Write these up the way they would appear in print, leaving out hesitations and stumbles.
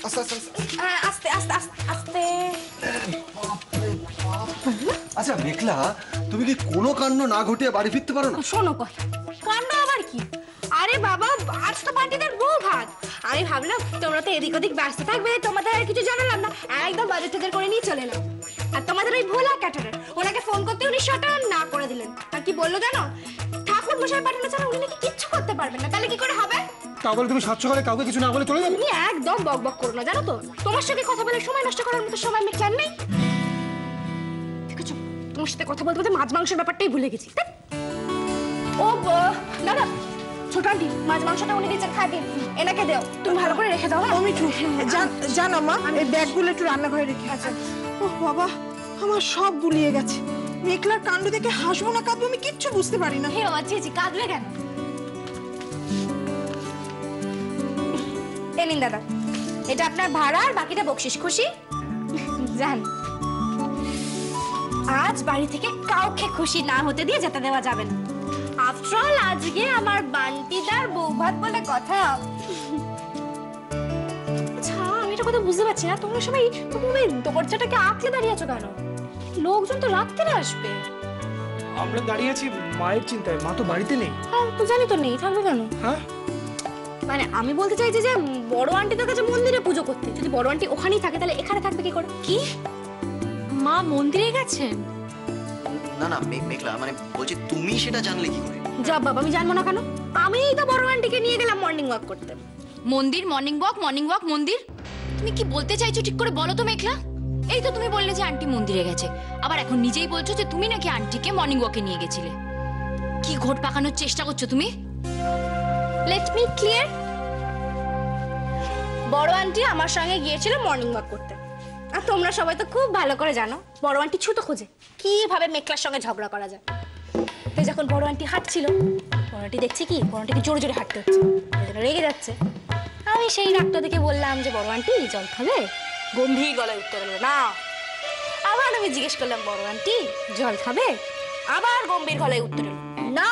আস্তে আস্তে আস্তে। আচ্ছা মেঘলা, তুমি কি কোনো কাণ্ড না ঘটিয়ে বাড়ি ফিরতে পারো না? শোনো কথা, কাণ্ড আবার কি? আরে বাবা, আজ তো পার্টিদের বউ ভাত। আমি ভাবলাম তোমরা তো এদিক ওদিক ব্যস্ত থাকবে, তোমাদের আর কিছু জানালাম না, একদম বাজার টাজার করে নিয়ে চলে এলাম। আর তোমাদের ওই ভোলা ক্যাটারার, ওনাকে ফোন করতে উনি শাটার না করে দিলেন। আর কি বললো জানো? ঠাকুর মশাই পাঠানো ছাড়া উনি নাকি কিচ্ছু করতে পারবেন না। তাহলে কি করে হবে? তা বলে তুমি সাতশো করে কাউকে কিছু না বলে চলে যাবে? তুমি একদম বক বক করো না, জানো তো? তোমার সঙ্গে কথা বলে সময় নষ্ট করার মতো সময় আমি খেয়াল নেই। দেখেছো, তোমার সাথে কথা বলতে বলতে মাছ মাংসের ব্যাপারটাই ভুলে গেছি। ও দাদা, ছোট আন্টি, মাছ মাংসটা উনি দিচ্ছেন, খাই দিন, এনাকে দেও, তুমি ভালো করে রেখে দাও। আমি একটু জানো মা, এই ব্যাগগুলো একটু রান্নাঘরে রেখে আছে। ও বাবা, আমার সব গুলিয়ে গেছে। মেঘলার কাণ্ড দেখে হাসবো না কাঁদবো আমি কিচ্ছু বুঝতে পারি না। হে বাবা, জি কাঁদবে কেন? এ নিন দাদা, এটা আপনার ভাড়া আর বাকিটা বকশিস। খুশি? জান, আজ বাড়ি থেকে কাউকে খুশি না হতে দিয়ে যেতে দেওয়া যাবে না। আফটার অল আজকে আমার বান্টিদার বৌভাত বলে কথা। আচ্ছা, আমি একটা কথা বুঝতে পারছি না, তোমরা সবাই দরজাটাকে আঁকলে দাঁড়িয়ে আছো কেন? লোকজন তো রাত্রে আসবে। আমরা দাঁড়িয়ে আছি মায়ের চিন্তায়, মা তো বাড়িতে নেই। হ্যাঁ তো জানি তো, নেই থাকবে কেন? হ্যাঁ মানে আমি বলতে চাইছি যে বড় আন্টিদের কাছে মন্দিরে পুজো করতে, যদি বড় আন্টি ওখানেই থাকে তাহলে এখানে থাকবে কি করে? কি মা মন্দিরে গেছেন? না না মেঘলা, মানে বলছি তুমি সেটা জানলে কি করে? যা বাবা, আমি জানবো না কেন? আমিই তো বড় আন্টিকে নিয়ে গেলাম মর্নিং ওয়াক করতে। মন্দির, মর্নিং ওয়াক, মন্দির? তুমি কি বলতে চাইছো ঠিক করে বলো তো মেঘলা? এই তো তুমি বললে যে আন্টি মন্দিরে গেছে, আবার এখন নিজেই বলছো যে তুমি নাকি আন্টিকে মর্নিং ওয়াকে নিয়ে গেছিলে। কি ঘোট পাকানোর চেষ্টা করছো তুমি? Let me clear. বড় আন্টি আমার সঙ্গে গিয়েছিল মর্নিং ওয়াক করতে। আর তোমরা সবাই তো খুব ভালো করে জানো বড় আন্টি ছুতো খোঁজে কিভাবে মেঘলার সঙ্গে ঝগড়া করা যায়। তাই যখন বড় আন্টি হাঁটছিল, বড় আন্টি দেখছি কি বড় আন্টিকে জোরে জোরে হাঁটতে হচ্ছে, রেগে যাচ্ছে। আমি সেই রাগটা দেখে বললাম যে বড় আন্টি জল খাবে? গম্ভীর গলায় উত্তর এলো না। আবার আমি জিজ্ঞেস করলাম বড় আন্টি জল খাবে? আবার গম্ভীর গলায় উত্তর এলো না।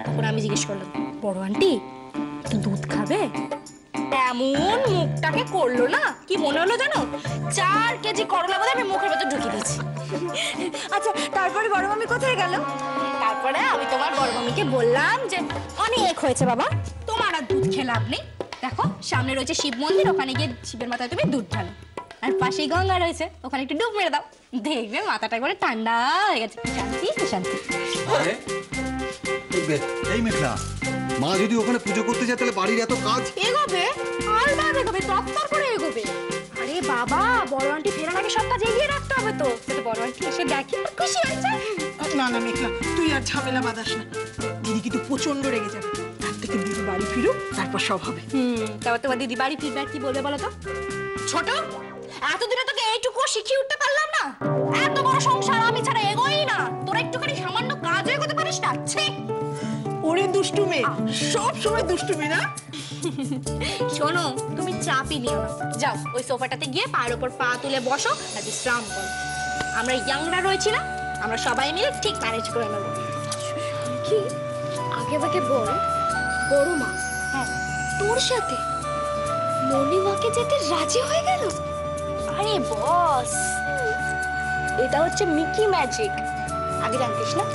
তখন আমি জিজ্ঞেস করলাম বড় আন্টি একটু দুধ খাবে? এমন মুখটাকে করলো না, কি মনে হলো জানো 4 কেজি করলা বোধহয় আমি মুখের ভেতর ঢুকিয়ে দিয়েছি। আচ্ছা, তারপরে বড় মামি কোথায় গেল? তারপরে আমি তোমার বড় মামিকে বললাম যে অনেক হয়েছে বাবা, তোমার আর দুধ খেয়ে লাভ নেই। দেখো সামনে রয়েছে শিব মন্দির, ওখানে গিয়ে শিবের মাথায় তুমি দুধ ঢালো। আর পাশেই গঙ্গা রয়েছে, ওখানে একটু ডুব মেরে দাও, দেখবে মাথাটা একবারে ঠান্ডা হয়ে গেছে। শান্তি শান্তি। এই মেঘলা, মা যদি ওখানে পুজো করতে যায় তাহলে বাড়ির এত কাজ এগোবে আর বাদ এগোবে, তত্তর করে এগোবে। আরে বাবা, বড় আন্টি ফেরার আগে সব কাজ এগিয়ে রাখতে হবে তো, সেটা বড় আন্টি এসে দেখি খুশি হয়েছে। না না মেঘলা, তুই আর ঝামেলা বাঁধাস না, দিদি কিন্তু প্রচন্ড রেগে যাবে। তার থেকে দিদি বাড়ি ফিরুক, তারপর সব হবে। তারপর তোমার দিদি বাড়ি ফিরবে আর কি বলবে বলো তো? ছোট, এতদিনে তোকে এইটুকু শিখিয়ে উঠতে পারলাম না? এত বড় সংসার আমি ছাড়া এগোই না, তোরা একটুখানি সামান্য কাজও এগোতে পারিস না? ওরে দুষ্টু মেয়ে, সব সময় দুষ্টুমি না। শোনো, তুমি চাপই নিও না, যাও ওই সোফাটাতে গিয়ে পায়ের ওপর পা তুলে বসো আর বিশ্রাম করো। আমরা ইয়াংরা রয়েছি না, আমরা সবাই মিলে ঠিক ম্যানেজ করে নেবো। কি আগে আগে বল, বড় মা হ্যাঁ তোর সাথে মর্নিং ওয়াকে যেতে রাজি হয়ে গেল? আরে বস, এটা হচ্ছে মিকি ম্যাজিক, আগে জানতিস না?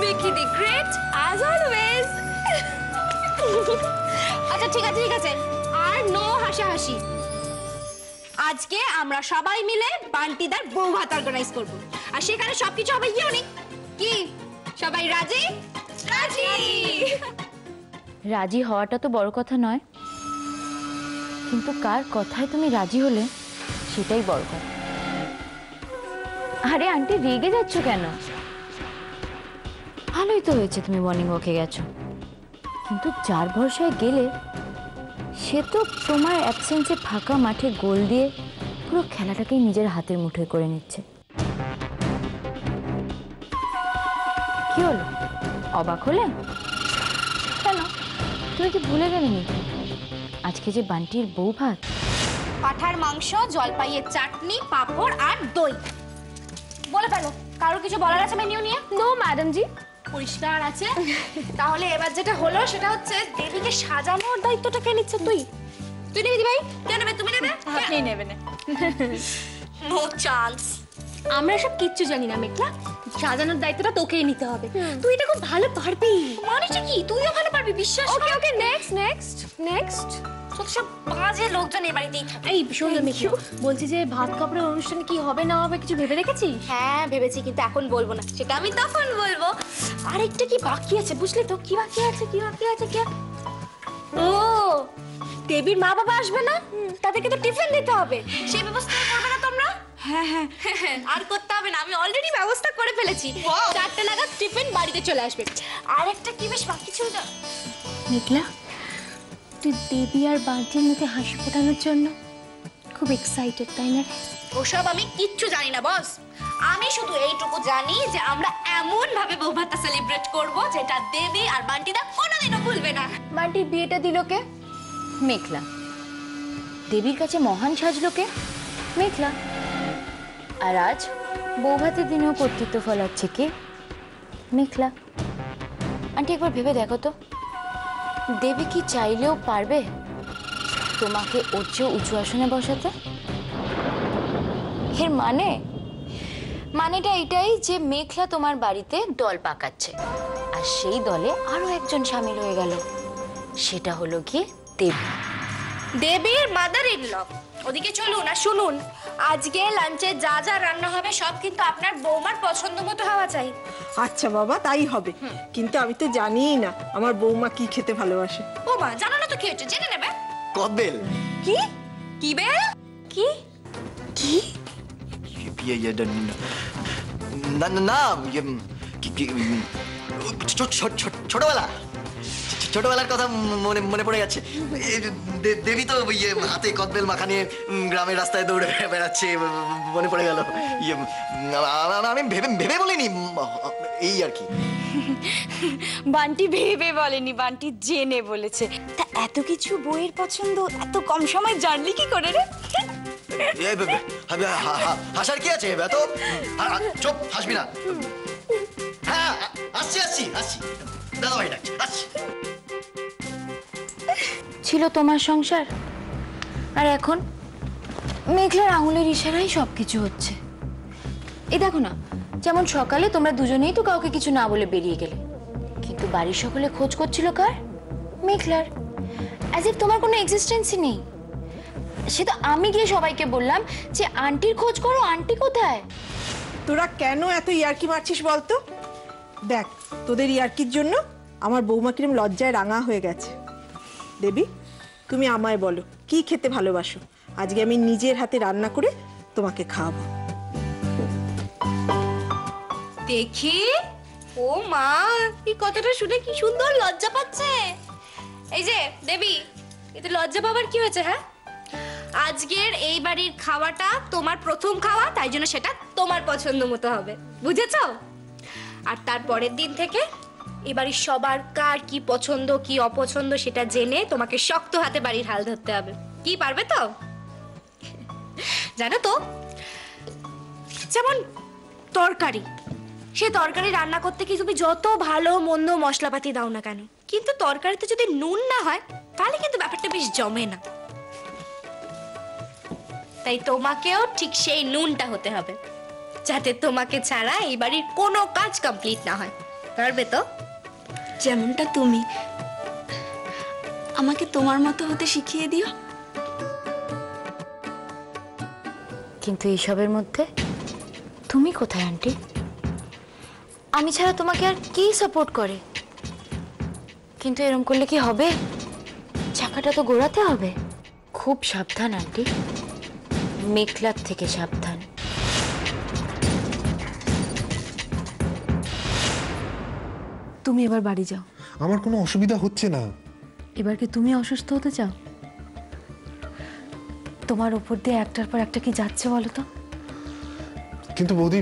মিকি দি গ্রেট অ্যাজ অলওয়েজ। আচ্ছা ঠিক আছে ঠিক আছে, আর নো হাসাহাসি। আজকে আমরা সবাই মিলে বান্টিদার বউ ভাত অর্গানাইজ করব, আর সেখানে সবকিছু হবে ইউনিক। কি সবাই রাজি? রাজি। রাজি হওয়াটা তো বড় কথা নয়, কিন্তু কার কথায় তুমি রাজি হলে সেটাই বড় কথা। আরে আন্টি রেগে যাচ্ছ কেন? ভালোই তো হয়েছে তুমি মর্নিং ওয়াকে গেছো, কিন্তু যার ভরসায় গেলে সে তো তোমার অ্যাবসেন্সে ফাঁকা মাঠে গোল দিয়ে পুরো খেলাটাকেই নিজের হাতের মুঠোয় করে নিচ্ছে। কি হলো, অবাক হলে? কেন, তুমি কি ভুলে গেলে নাকি আজকে যে বান্টির বউ ভাত? পাঠার মাংস, জলপাইয়ের চাটনি, পাঁপড় আর দই। বলে ফেলো, কারোর কিছু বলার আছে মেনু নিয়ে? নো ম্যাডাম জি। পরিষ্কার আছে। তাহলে এবার যেটা হলো সেটা হচ্ছে দেবীকে সাজানোর দায়িত্বটা কে নিচ্ছে? তুই নিবি ভাই? কে নেবে? তুমি নেবে? আপনি নেবেন। No chance. আমরা সব কিচ্ছু জানি না মেঘলা, সাজানোর দায়িত্বটা তোকেই নিতে হবে। তুই এটা খুব ভালো পারবি। মানেটা কি? তুইও ভালো পারবি, বিশ্বাস কর। ওকে ওকে, নেক্সট। সব বাজে লোকজন এই বাড়িতেই থাকে। এই শোন না মেঘলা, বলছি যে ভাত কাপড়ের অনুষ্ঠানে কি হবে না হবে কিছু ভেবে রেখেছিস? হ্যাঁ ভেবেছি, কিন্তু এখন বলবো না, সেটা আমি তখন বলবো। আরেকটা কি বাকি আছে বুঝলি তো? কি বাকি আছে? ও, দেবীর মা বাবা আসবে না, তাদেরকে তো টিফিন দিতে হবে। সেই ব্যবস্থা করবে না তোমরা? হ্যাঁ আর করতে হবে না, আমি অলরেডি ব্যবস্থা করে ফেলেছি। 4টে নাগাদ টিফিন বাড়িতে চলে আসবে। আর একটা কি বেশ বাকি ছিল না মেঘলা, তুই দেবী আর বান্টির মুখে হাসি ফোটানোর জন্য খুব এক্সাইটেড, তাই না? ওসব আমি কিচ্ছু জানি না বস। আমি শুধু এইটুকু জানি যে আমরা এমন ভাবে বৌভাতটা সেলিব্রেট করব যেটা দেবী আর বান্টিদা কোনোদিনও ভুলবে না। বান্টির বিয়েটা দিল কে? মেঘলা। দেবীর কাছে মহান সাজলো কে? মেঘলা। আর আজ বৌভাতের দিনেও কর্তৃত্ব ফলাচ্ছে কে? মেঘলা। আন্টি একবার ভেবে দেখো তো, দেবী কি চাইলেও পারবে তোমাকে ওর চেয়ে উঁচু আসনে বসাতে? এর মানেটা এটাই যে মেঘলা তোমার বাড়িতে দল পাকাচ্ছে, আর সেই দলে আরো একজন সামিল হয়ে গেল। সেটা হলো কি দেবী। দেবীর মাদার ইন ল। ওদিকে চলুন আর শুনুন, আজকে লাঞ্চে যা যা রান্না হবে সব কিন্তু আপনার বৌমার পছন্দ মতো হওয়া চাই। আচ্ছা বাবা, তাই হবে। কিন্তু আমি তো জানিই না আমার বৌমা কি খেতে ভালোবাসে। বৌমা জানো না তো কি হচ্ছে, জেনে নেবে। কদবেল। কি কি বেল? কি কি না না না, ছোটবেলার কথা মনে পড়ে যাচ্ছে। দেবী তো হাতে কদবেল মাখা নিয়ে গ্রামের রাস্তায় দৌড়ে বেড়াচ্ছে, মনে পড়ে গেল। আমি ভেবে বলিনি, এই আর কি। বান্টি ভেবে বলেনি, বান্টি জেনে বলেছে। তা এত কিছু বইয়ের পছন্দ এত কম সময় জানলি কি করে রে? হাসার কি আছে? এত চুপ, হাসবি না। হ্যাঁ আসছি দাদা ভাই ডাকছে, আসছি। ছিল তোমার সংসার, আর এখন মেঘলার আঙুলের ইশারায় সবকিছু হচ্ছে। এই দেখো না, যেমন সকালে তোমরা দুজনেই তো কাউকে কিছু না বলে বেরিয়ে গেলে, কিন্তু বাড়ির সকলে খোঁজ করছিল কার? মেঘলার। অ্যাজ ইফ তোমার কোনো এক্সিস্টেন্সই নেই। সে তো আমি গিয়ে সবাইকে বললাম যে আন্টির খোঁজ করো, আন্টি কোথায়? তোরা কেন এত ইয়ার্কি মারছিস বলতো? দেখ, তোদের ইয়ার্কির জন্য আমার বৌমা কিরম লজ্জায় রাঙা হয়ে গেছে। দেবী, তুমি আমায় বলো কি খেতে ভালোবাসো, আজকে আমি নিজের হাতে রান্না করে তোমাকে খাওয়াবো। দেখি। ও মা, এই কথাটা শুনে কি সুন্দর লজ্জা পাচ্ছে। এই যে দেবী, এতে লজ্জা পাবার কি হয়েছে? হ্যাঁ, আজকের এই বাড়ির খাওয়াটা তোমার প্রথম খাওয়া, তাই জন্য সেটা তোমার পছন্দ মতো হবে, বুঝেছো? আর তার পরের দিন থেকে এই বাড়ির সবার কার কি পছন্দ কি অপছন্দ সেটা জেনে তোমাকে শক্ত হাতে বাড়ির হাল ধরতে হবে। কি পারবে তো? জানো তো, যেমন তরকারি, সে তরকারি রান্না করতে কি তুমি যত ভালো মন্দ মশলাপাতি দাও না কেন, কিন্তু তরকারিতে যদি নুন না হয় তাহলে কিন্তু ব্যাপারটা বেশ জমে না। তাই তোমাকেও ঠিক সেই নুনটা হতে হবে, যাতে তোমাকে ছাড়া এই বাড়ির কোনো কাজ কমপ্লিট না হয়। পারবে তো? যেমনটা তুমি আমাকে তোমার মতো হতে শিখিয়ে দিও। কিন্তু এইসবের মধ্যে তুমি কোথায় আন্টি? আমি ছাড়া তোমাকে আর কি সাপোর্ট করে? কিন্তু এরকম করলে কি হবে? চাকাটা তো ঘোরাতে হবে। খুব সাবধান আন্টি, মেঘলার থেকে সাবধান। তুমি এবার বাড়ি যাও। আমার কোনো অসুবিধা হচ্ছে না। এবার কি তুমি অসুস্থ হতে চাও? তোমার উপর দিয়ে একটার পর একটা কি যাচ্ছে বলো তো? কিন্তু বৌদি,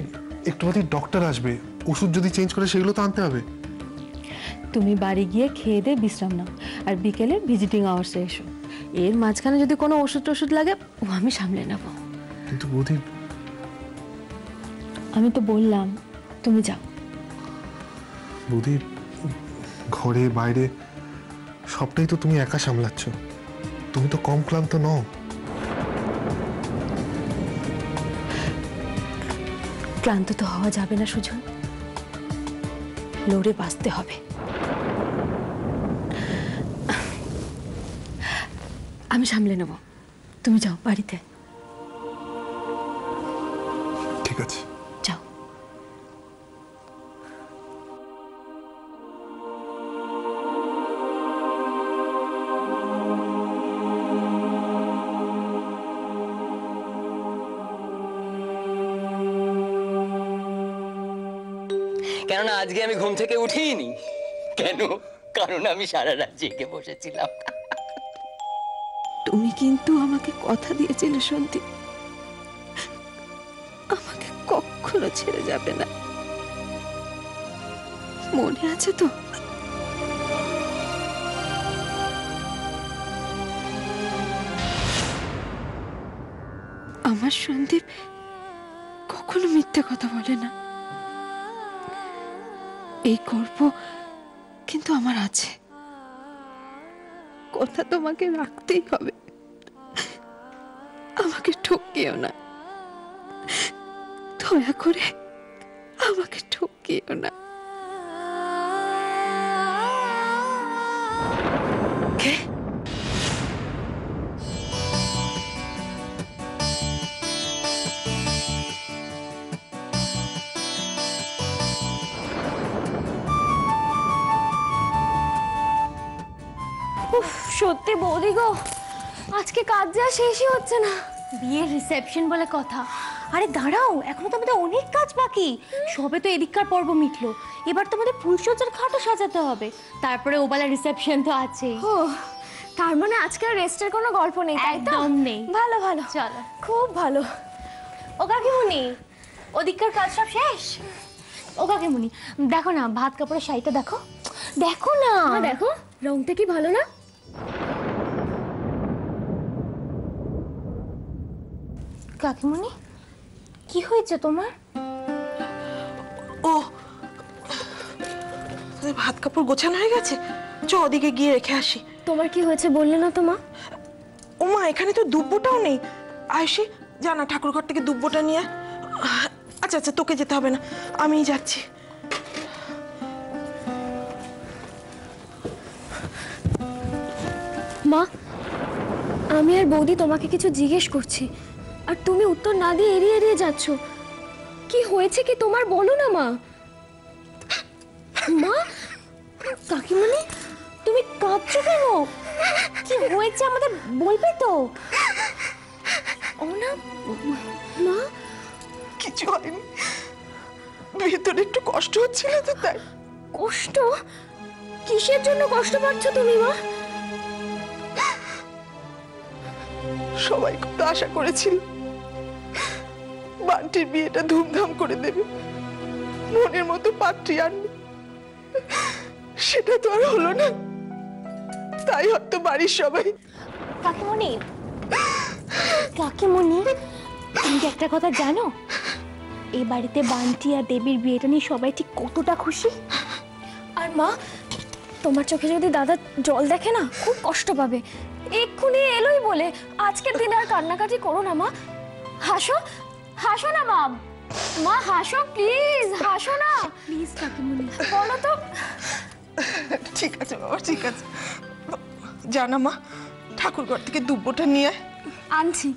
একটু বাদে ডক্টর আসবে, ওষুধ যদি চেঞ্জ করে সেগুলো তো আনতে হবে। তুমি বাড়ি গিয়ে খেয়ে দিয়ে বিশ্রাম নাও, আর বিকেলে ভিজিটিং আওয়ার্সে এসো। এর মাঝখানে যদি কোনো ওষুধ লাগে ও আমি সামলে নেব। কিন্তু বৌদি, আমি তো বললাম তুমি যাও। বৌদি, ঘরে বাইরে সবটাই তো তুমি একা সামলাচ্ছ। তুমি তো কম ক্লান্ত নও। ক্লান্ত তো হওয়া যাবে না সুজন, লড়ে বাঁচতে হবে। আমি সামলে নেব, তুমি যাও বাড়িতে। ঠিক আছে, যাও। কেননা আজকে আমি ঘুম থেকে উঠিনি। কেন? কারণ আমি সারা রাত জেগে বসেছিলাম। তুমি কিন্তু আমাকে কথা দিয়েছিলে সন্দীপ, আমাকে কখনো ছেড়ে যাবে না, মনে আছে তো? আমার সন্দীপ কখনো মিথ্যে কথা বলে না। এই গর্ব কিন্তু আমার আছে, কথা তোমাকে রাখতেই হবে। আমাকে ঠকিও না, দয়া করে আমাকে ঠকিও না। কে? সত্যি বৌদি গো, আজকে কাজ যা শেষই হচ্ছে না। বিয়ের রিসেপশন বলে কথা। আরে দাঁড়াও, এখনো তো আমাদের অনেক কাজ বাকি। সবে তো এদিককার পর্ব মিটলো, এবার তো আমাদের ফুলসজ্জার খাটও সাজাতে হবে, তারপরে ওবেলা রিসেপশন তো আছেই। ও, তার মানে আজকে রেস্টের কোনো গল্প নেই, তাই তো? একদম নেই। ভালো ভালো, চলো, খুব ভালো। ও কাকিমুনি, ওদিককার কাজ সব শেষ? ও কাকিমুনি, দেখো না ভাত কাপড়ের শাড়িটা দেখো, দেখো না, দেখো রংটা কি ভালো না? কাকিমুনি, কি হয়েছে তোমার? ও, ভাত কাপড় গোছানো হয়ে গেছে, চ ওদিকে গিয়ে রেখে আসি। তোমার কি হয়েছে বললে না তো মা? ও মা, এখানে তো দুব্বোটাও নেই। আয়ুষি, জানা ঠাকুর ঘর থেকে দুব্বোটা নিয়ে। আচ্ছা আচ্ছা, তোকে যেতে হবে না, আমিই যাচ্ছি। মা, আমি আর বৌদি তোমাকে কিছু জিজ্ঞেস করছি, আর তুমি উত্তর না দিয়ে এড়িয়ে এড়িয়ে যাচ্ছ। কি হয়েছে কি তোমার, বলো না মা। মা, কাকিমণি, তুমি কাঁদছো কেন? কি হয়েছে আমাদের বলবে তো? ও না মা, কিছু হয়নি, ভেতরে একটু কষ্ট হচ্ছিল তো তাই। কষ্ট? কিসের জন্য কষ্ট পাচ্ছ তুমি মা? সবাই খুব আশা করেছিল বান্টির বিয়েটা ধুমধাম করে দেবে, মনের মতো পাত্রী আনবে, সেটা তো আর হলো না। তাই হয়তো বাড়ির সবাই। কাকিমণি, কাকিমণি, তুমি কি একটা কথা জানো? এই বাড়িতে বান্টি আর দেবীর বিয়েটা নিয়ে সবাই ঠিক কতটা খুশি। আর মা, তোমার চোখে যদি দাদা জল দেখে না, খুব কষ্ট পাবে। এক্ষুনি এলোই বলে আজকের দিন আর কান্নাকাটি করো না মা। হাসো, হাসো না মা, মা হাসো প্লিজ, হাসো না প্লিজ। কাকিমণি বলো তো। ঠিক আছে বাবা, ঠিক আছে। জানা মা, ঠাকুর ঘর থেকে দুব্বোটা নিয়ে আনছি।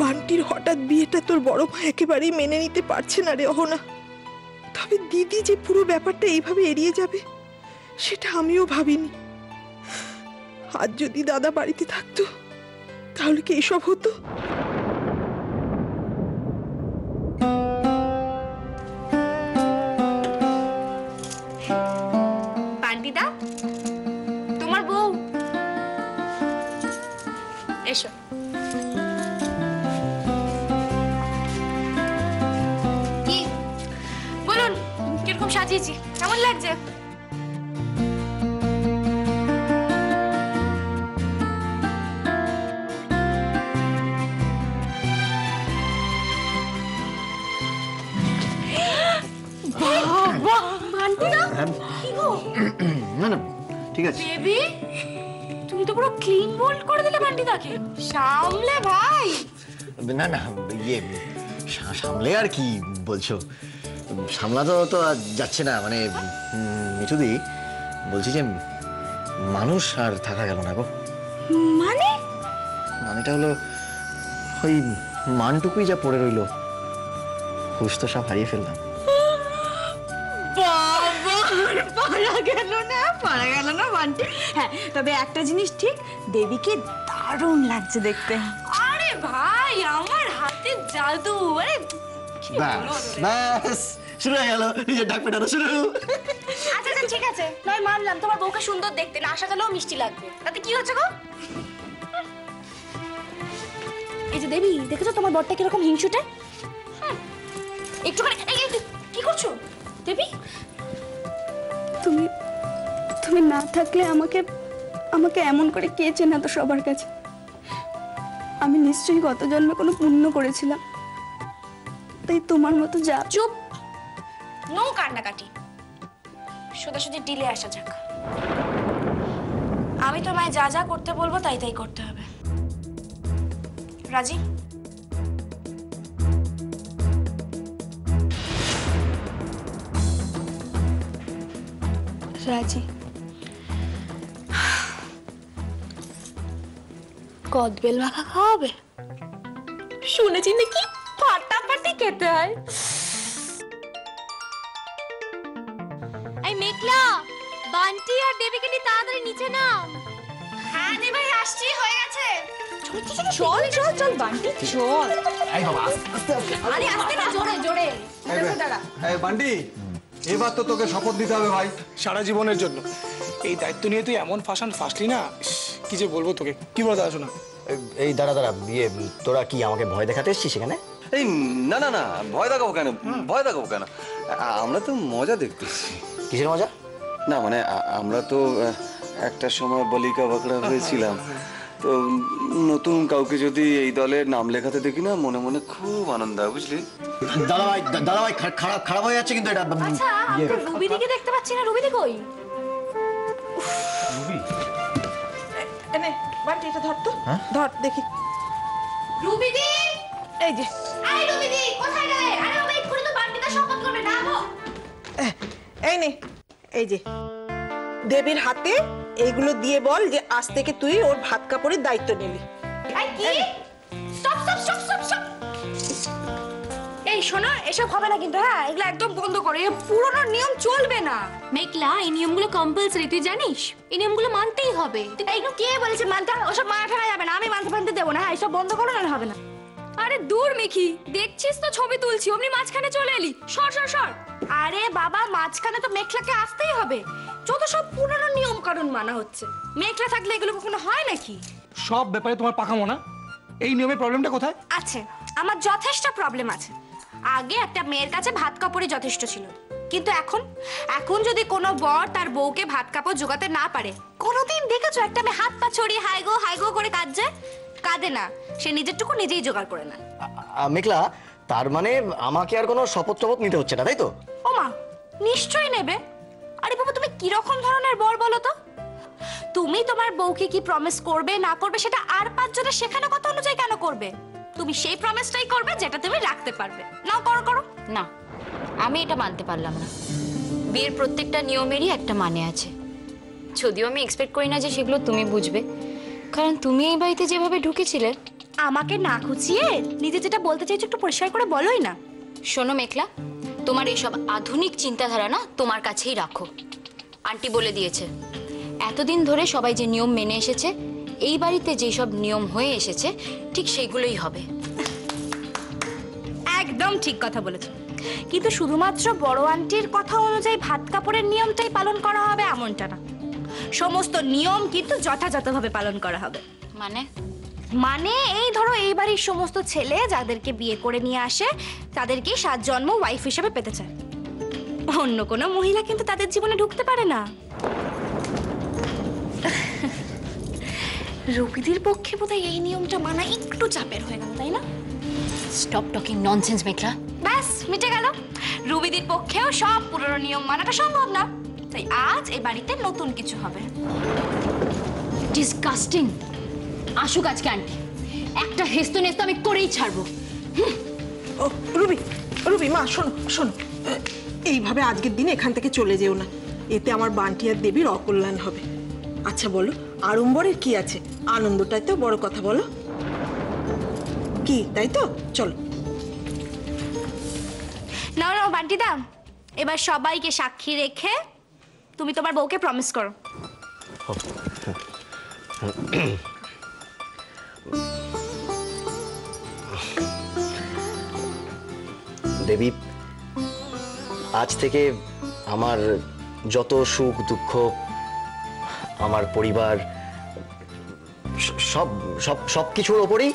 বান্টির হঠাৎ বিয়েটা তোর বড় মা একেবারেই মেনে নিতে পারছে না রে অহনা। তবে দিদি যে পুরো ব্যাপারটা এইভাবে এড়িয়ে যাবে, সেটা আমিও ভাবিনি। আজ যদি দাদা বাড়িতে থাকতো, তাহলে কি এসব হতো? বান্টিদা, তোমার বউ এসো। কি বলুন, কিরকম সাজিয়েছি, কেমন লাগছে? ঠিক আছে? বেবি তুমি তো পুরো ক্লিন বোল্ড করে দিলে বান্টিদাকে। সামলে ভাই। না না ইয়ে সামলে আর কি বলছো, সামলাতো তো আর যাচ্ছে না। মানে মিঠুদি বলছি যে মানুষ আর থাকা গেল না গো। মানে মানেটা হলো ওই মানটুকুই যা পড়ে রইলো, হুশ তো সব হারিয়ে ফেললাম। পারা গেল না বান্টি। হ্যাঁ, তবে একটা জিনিস ঠিক, দেবীকে দারুণ লাগছে দেখতে। আরে ভাই আমার হাতে জাদু। আরে ব্যাস শুরু হয়ে গেল, নিজের ডাক পেটানো শুরু। আচ্ছা আচ্ছা ঠিক আছে, নয় মানলাম তোমার বউকে সুন্দর দেখতে, না আশা গেলেও মিষ্টি লাগবে, তাতে কি হচ্ছে গো? এই যে দেবী, দেখেছো তোমার বরটা কিরকম হিংসুটে? একটুখানি কি করছো দেবী? তুমি তুমি না থাকলে আমাকে আমাকে এমন করে কে চেনা তো সবার কাছে। আমি নিশ্চয়ই গত জন্মে কোনো পুণ্য করেছিলাম, তাই তোমার মতো যা। চুপ, নো কান্নাকাটি, সোজাসুজি ডিলে আসা যাক। আমি তোমায় যা যা করতে বলবো তাই তাই করতে হবে, রাজি? রাজি। কদবেল মাখা খাওয়াবে? শুনেছি নাকি ফাটাফাটি খেতে হয়। এই মেঘলা, বান্টি আর দেবীকে নিয়ে তাড়াতাড়ি নিচে নাম। হ্যাঁ রে ভাই, আসছি, হয়ে গেছে। চল চল চল বান্টি চল। আরে আসতে না, জোরে জোরে। বান্টি, এবার তো তোকে শপথ দিতে হবে ভাই। সারা জীবনের জন্য এই দায়িত্ব নিয়ে তুই এমন ফাঁসলি না, কি যে বলবো তোকে। কি বলো দাদা শোনা? এই দাঁড়া দাঁড়া, বিয়ে তোরা কি আমাকে ভয় দেখাতে এসছিস সেখানে? এই না না না, ভয় দেখাবো কেন? ভয় দেখাবো কেন? আমরা তো মজা দেখতেছি। কিসের মজা? না মানে আমরা তো একটা সময় বলিকা বাকড়া হয়েছিলাম, তো নতুন কাউকে যদি এই দলে নাম লেখাতে দেখি না, মনে মনে খুব আনন্দ হয়, বুঝলি? দাদা ভাই খারাপ হয়ে যাচ্ছে কিন্তু এটা। আচ্ছা, আমি তো রুবিদিকে দেখতে পাচ্ছি না, রুবিদি কই? এনে বান্টি, এটা ধর তো, ধর দেখি। রুবিদি, এই যে। আরে রুবিদি কোথায় গেলে? আরে বাবা, এক্ষুনি তো বান্টিটা শপথ করবে, না গো। এই নে, এই যে দেবীর হাতে এইগুলো দিয়ে বল যে আজ থেকে তুই ওর ভাত কাপড়ের দায়িত্ব নিলি। আই কি? Stop stop stop stop stop. এই শোনো, এসব হবে না কিন্তু, হ্যাঁ এগুলো একদম বন্ধ করো, এই পুরনো নিয়ম চলবে না। মেঘলা, এই নিয়মগুলো কম্পালসারি, তুই জানিস? এই নিয়মগুলো মানতেই হবে। এইগুলো কে বলেছে মানতে হবে? ওসব মানা যাবে না, আমি মানতে দেবো না। হ্যাঁ, এসব বন্ধ করো, না হবে না। আরে দূর মিখি, দেখছিস তো ছবি তুলছি, অমনি মাঝখানে চলে এলি। সর সর সর। আরে বাবা, মাঝখানে তো মেঘলাকে আসতেই হবে, যত সব পুরনো নিয়ম কানুন মানা হচ্ছে। মেঘলা থাকলে এগুলো কখনো হয় নাকি? সব ব্যাপারে তোমার পাকা মনা। এই নিয়মের প্রবলেমটা কোথায়? আছে, আমার যথেষ্ট প্রবলেম আছে। আগে একটা মেয়ের কাছে ভাত কাপড়ই যথেষ্ট ছিল, কিন্তু এখন যদি কোনো বর তার বউকে ভাত কাপড় জোগাতে না পারে, কোনোদিন দেখেছো একটা মেয়ে হাত পা ছড়িয়ে হাই গো করে কাঁদছে? কাঁদে না, সে নিজেরটুকু নিজেই জোগাড় করে না। মেঘলা, তার মানে আমাকে আর কোনো শপথ নিতে হচ্ছে না, তাই তো? ওমা, নিশ্চয়ই নেবে। আরে বাবা, তুমি কিরকম ধরনের বর বলো তো? তুমি তোমার বউকে কি প্রমিস করবে না করবে সেটা আর 5 জনের শেখানো কথা অনুযায়ী কেন করবে? তুমি সেই প্রমিসটাই করবে যেটা তুমি রাখতে পারবে। নাও করো। না, আমি এটা মানতে পারলাম না। বিয়ের প্রত্যেকটা নিয়মেরই একটা মানে আছে, যদিও আমি এক্সপেক্ট করি না যে সেগুলো তুমি বুঝবে, কারণ তুমি এই বাড়িতে যেভাবে ঢুকেছিলে। আমাকে না খুঁচিয়ে নিজে যেটা বলতে চাইছো একটু পরিষ্কার করে বলোই না। শোনো মেঘলা, তোমার এইসব আধুনিক চিন্তাধারা না তোমার কাছেই রাখো। আন্টি বলে দিয়েছে, এতদিন ধরে সবাই যে নিয়ম মেনে এসেছে, এই বাড়িতে যেসব নিয়ম হয়ে এসেছে ঠিক সেগুলোই হবে। একদম ঠিক কথা বলেছো, কিন্তু শুধুমাত্র বড় আন্টির কথা অনুযায়ী ভাত কাপড়ের নিয়মটাই পালন করা হবে এমনটা না। সমস্ত নিয়ম কিন্তু যথাযথভাবে পালন করা হবে। মানে এই ধরো, এই বাড়ির সমস্ত ছেলে যাদেরকে বিয়ে করে নিয়ে আসে তাদেরকে 7 জন্ম ওয়াইফ হিসেবে পেতে চায়। অন্য কোনো মহিলা কিন্তু তাদের জীবনে ঢুকতে পারে না। রুবিদির পক্ষে বোধহয় এই নিয়মটা মানা একটু চাপের হয়ে গেল, তাই না? স্টপ টকিং ননসেন্স মেঘলা। ব্যাস মিটে গেল, রুবিদির পক্ষেও সব পুরনো নিয়ম মানাটা সম্ভব না। তাই আজ এই বাড়িতে নতুন কিছু হবে। ডিসকাস্টিং। আসুক আজকে আন্টি, একটা হেস্ত নেস্ত আমি করেই ছাড়বো। ও রুবি, রুবি মা শোনো শোনো, এইভাবে আজকের দিনে এখান থেকে চলে যেও না, এতে আমার বান্টি আর দেবীর অকল্যাণ হবে। আচ্ছা বলো, আড়ম্বরের কি আছে, আনন্দটাই তো বড় কথা, বলো কি, তাই তো? চলো। না না বান্টি দা, এবার সবাইকে সাক্ষী রেখে তুমি তোমার বউকে প্রমিস করো। দেবী, আজ থেকে আমার যত সুখ দুঃখ, আমার পরিবার, সব সব সব কিছুর ওপরেই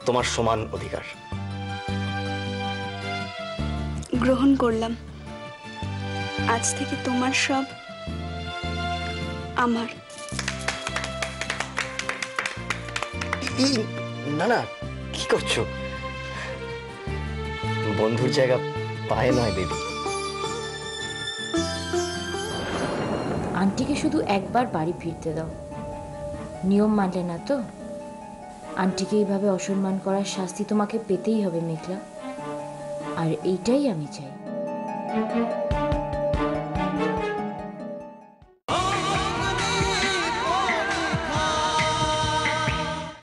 তোমার সমান অধিকার। গ্রহণ করলাম। আজ থেকে তোমার সব আমার। না না, কি করছো? বন্ধুর জায়গা পায়ে নয় দেবী। আন্টিকে শুধু একবার বাড়ি ফিরতে দাও। নিয়ম মানলে না তো? আন্টিকে এইভাবে অসম্মান করার শাস্তি তোমাকে পেতেই হবে মেঘলা, আর এইটাই আমি চাই।